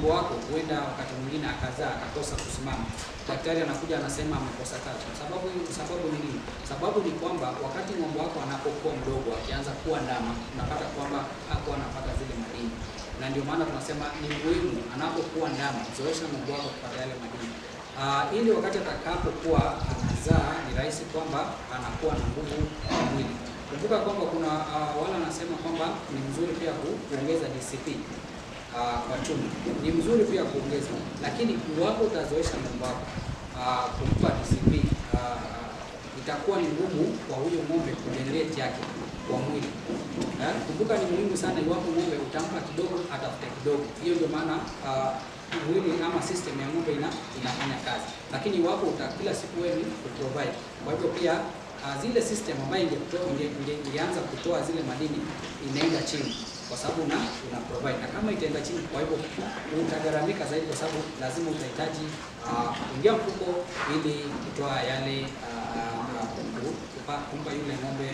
ng'ombe wako huenda wakati mwingine akazaa akakosa kusimama, daktari anakuja anasema amekosa kazi. Sababu ni nini? Sababu ni kwamba wakati ng'ombe wako anapokuwa mdogo akianza kuwa ndama, unapata kwamba hakuwa anapata zile madini, na ndio maana tunasema ni muhimu anapokuwa ndama zoesha ng'ombe wako kupata yale madini, ili wakati atakapokuwa anazaa ni rahisi kwamba anakuwa na nguvu ya mwili. Kumbuka kwamba kuna wale wanasema kwamba ni mzuri pia kuongeza DCP kwa chuma. Ni mzuri pia kuongeza, lakini iwapo utazoesha ng'ombe wako kumpa DCP, itakuwa ni ngumu kwa huyo ng'ombe kujenerate yake kwa mwili. Kumbuka ni muhimu sana, iwapo ng'ombe utampa kidogo atafute kidogo. Hiyo ndio maana mwili ama system ya ng'ombe inafanya kazi. Lakini iwapo kila siku wewe kuprovide, kwa hivyo pia zile system ambayo ingeanza kutoa zile madini inaenda chini, kwa sababu una provide, na kama itaenda chini, kwa hivyo utagharamika zaidi, kwa sababu lazima utahitaji kuingia mfuko ili kutoa yale kumpa yule ng'ombe